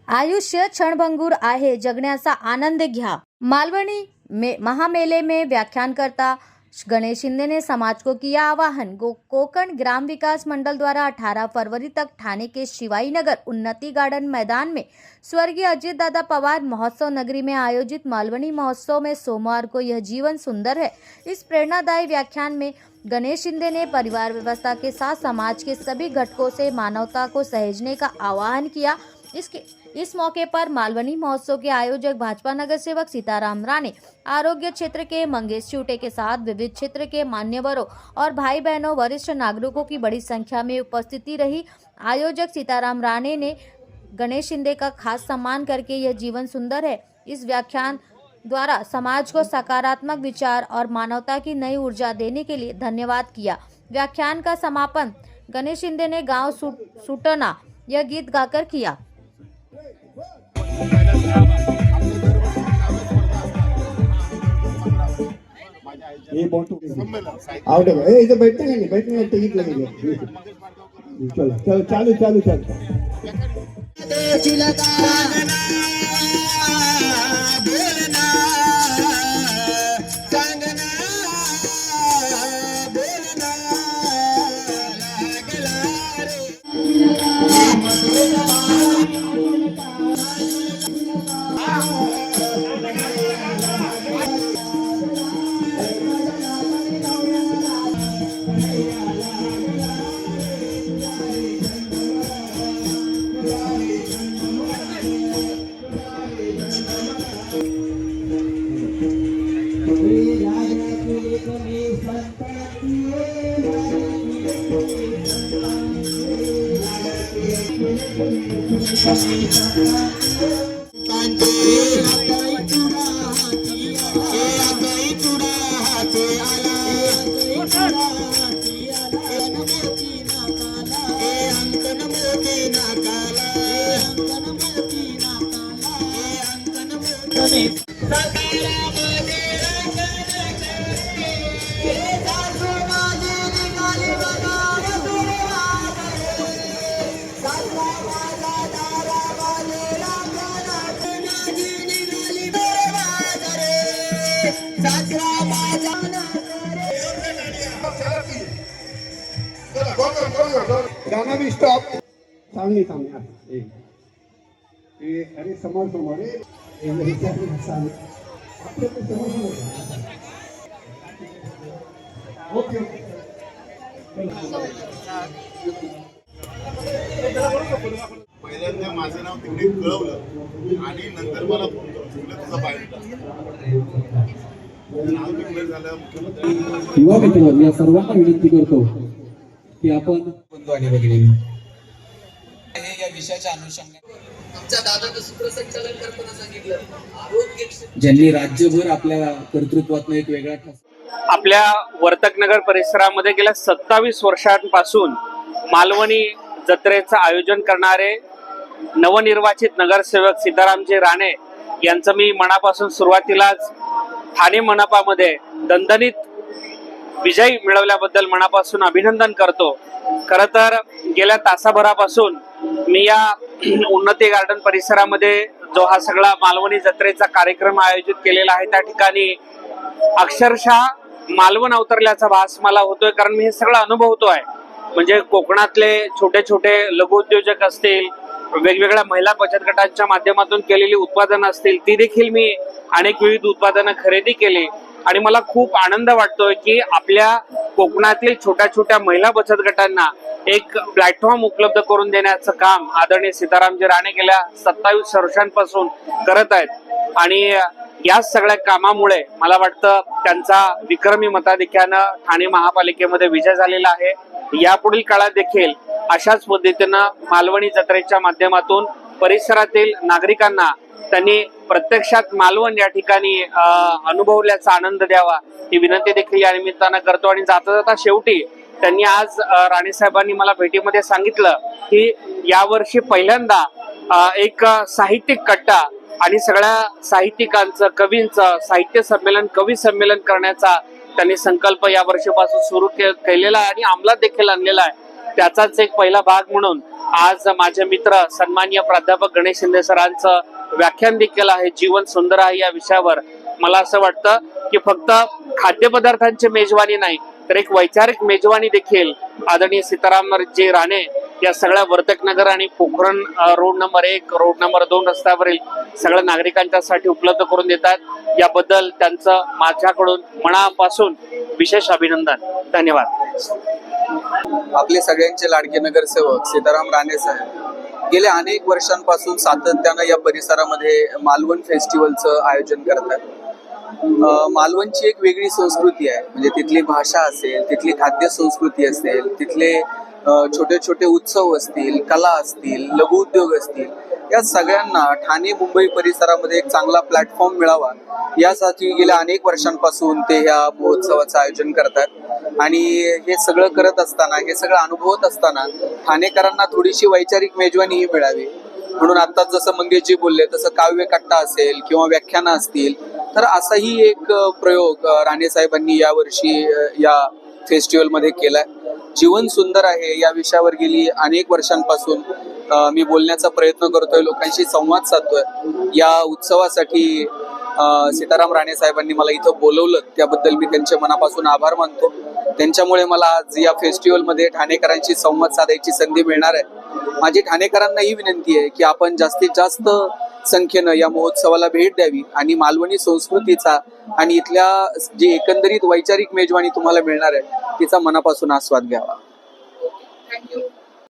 आयुष्य क्षणभंगूर आहे, जगण्याचा आनंद घ्या। मालवनी महामेले में व्याख्यानकर्ता गणेश शिंदे ने समाज को किया आह्वान। कोकण ग्राम विकास मंडल द्वारा 18 फरवरी तक ठाणे के शिवाई नगर उन्नति गार्डन मैदान में स्वर्गीय अजित दादा पवार महोत्सव नगरी में आयोजित मालवनी महोत्सव में सोमवार को यह जीवन सुंदर है इस प्रेरणादायी व्याख्यान में गणेश शिंदे ने परिवार व्यवस्था के साथ समाज के सभी घटकों से मानवता को सहेजने का आह्वान किया। इस मौके पर मालवनी महोत्सव के आयोजक भाजपा नगर सेवक सीताराम राणे, आरोग्य क्षेत्र के मंगेश चूटे के साथ विविध क्षेत्र के मान्यवरों और भाई बहनों वरिष्ठ नागरिकों की बड़ी संख्या में उपस्थिति रही। आयोजक सीताराम राणे ने गणेश शिंदे का खास सम्मान करके यह जीवन सुंदर है इस व्याख्यान द्वारा समाज को सकारात्मक विचार और मानवता की नई ऊर्जा देने के लिए धन्यवाद किया। व्याख्यान का समापन गणेश शिंदे ने गांव सुटना यह गीत गाकर किया। इधर बैठते नहीं, बैठने टिकट लगेगा। चलो चलो चालू चालू चालू। गाना भी स्टॉप सामने सामने अरे समोर समोर ओके पहिल्यांदा माझं नाव तिकडे कळवलं आणि नंतर मला फोन केला तुझा पाहिजे नाव तिकडे झालं मुख्यमंत्री युवा मित्र मी सर्वांना विनंती करतो की आपण बंधू आणि भगिनी हे या विषयाच्या अनुषंगाने आमच्या दादाचं सूत्रसंचालन करताना सांगितलं आरोग्य ज्यांनी राज्यभर आपल्या कर्तृत्वातून एक वेगळा ठसा आपल्या वर्तकनगर परिसरामध्ये गेल्या 27 वर्षांपासून मालवणी जत्रेचं आयोजन करणारे नवनिर्वाचित नगरसेवक सीतारामजी राणे यांचं मी मनापासून सुरुवातीलाच ठाणे मनपामध्ये दणदणीत विजय मिळवल्याबद्दल मनापासून अभिनंदन करतो। खरं तर गेल्या तासाभरापासून मी या उन्नती गार्डन परिसरामध्ये जो हा सगळा मालवणी जत्रेचा कार्यक्रम आयोजित केलेला आहे त्या ठिकाणी अक्षरशः मालवण अवतरल्याचा भास मला होतोय, कारण मी हे सगळं अनुभवतोय। म्हणजे कोकणातले छोटे छोटे लघुउद्योजक असतील, वेगवेगळ्या महिला बचत गटांच्या माध्यमातून केलेली उत्पादनं असतील, ती देखील मी अनेक विविध उत्पादनं खरेदी केली आणि मला खूप आनंद वाटतोय की आपल्या कोकणातील छोट्या छोट्या महिला बचत गटांना एक प्लॅटफॉर्म उपलब्ध करून देण्याचं काम आदरणीय सीतारामजी राणे गेल्या 27 वर्षांपासून करत आहेत आणि या सगळ्या कामामुळे मला वाटतं त्यांचा विक्रमी मताधिक्यानं ठाणे महापालिकेमध्ये विजय झालेला आहे। यापुढील काळात देखील अशाच पद्धतीनं मालवणी जत्रेच्या माध्यमातून परिसरातील नागरिकांना त्यांनी प्रत्यक्षात मालवण या ठिकाणी अनुभवल्याचा आनंद द्यावा ही विनंती देखील या निमित्तानं करतो। आणि जाता जाता शेवटी त्यांनी आज राणे साहेबांनी मला भेटीमध्ये सांगितलं की यावर्षी पहिल्यांदा एक साहित्यिक कट्टा आणि सगळ्या साहित्यिकांचं कवींचं साहित्य संमेलन कवी संमेलन करण्याचा त्यांनी संकल्प या वर्षीपासून सुरू केलेला आहे आणि अंमलात देखील आणलेला आहे। त्याचाच एक पहिला भाग म्हणून आज माझे मित्र सन्माननीय प्राध्यापक गणेश शिंदे सरांचं व्याख्यान देखील आहे, जीवन सुंदर आहे या विषयावर. मला असं वाटतं की फक्त खाद्यपदार्थांची मेजवानी नाही तर एक वैचारिक मेजवानी देखील आदरणीय सीतारामजी राणे या सगळ्या वर्तकनगर आणि Pokhran road number 1, road number 2 रस्त्यावरील सगळ्या नागरिकांच्यासाठी उपलब्ध करून देतात. याबद्दल त्यांचं माझ्याकडून मनापासून विशेष अभिनंदन. धन्यवाद. आपले सगळ्यांचे लाडके नगरसेवक सीताराम राणे साहेब गेल्या अनेक वर्षांपासून सातत्यानं या परिसरामध्ये मालवण फेस्टिवलचं आयोजन करतात. मालवणची एक वेगळी संस्कृती आहे, म्हणजे तिथली भाषा असेल, तिथली खाद्य संस्कृती असेल, तिथले छोटे छोटे उत्सव असतील, कला असतील, लघुउद्योग असतील, या सगळ्यांना ठाणे मुंबई परिसरामध्ये एक चांगला प्लॅटफॉर्म मिळावा यासाठी गेल्या अनेक वर्षांपासून ते ह्या महोत्सवाचं आयोजन करतात. आणि हे सगळं करत असताना, हे सगळं अनुभवत असताना ठाणेकरांना थोडीशी वैचारिक मेजवानी ही मिळावी म्हणून आत्ताच जसं मंगेशजी बोलले तसं काव्य कट्टा असेल किंवा व्याख्यानं असतील, तर असाही एक प्रयोग राणे साहेबांनी यावर्षी या फेस्टिवलमध्ये केलाय. जीवन सुंदर आहे या विषयावर गेली अनेक वर्षांपासून मी बोलण्याचा प्रयत्न करतोय, लोकांशी संवाद साधतोय. या उत्सवासाठी सीताराम राणे साहेबांनी मला इथं बोलवलं, त्याबद्दल मी त्यांचे मनापासून आभार मानतो. त्यांच्यामुळे मला आज या फेस्टिवलमध्ये ठाणेकरांशी संवाद साधायची संधी मिळणार आहे. माझी ठाणेकरांना ही विनंती आहे की आपण जास्तीत जास्त संख्येनं या महोत्सवाला भेट द्यावी आणि मालवणी संस्कृतीचा आणि इथल्या जी एकंदरीत वैचारिक मेजवानी तुम्हाला मिळणार आहे तिचा मनापासून आस्वाद घ्यावा. थँक्यू.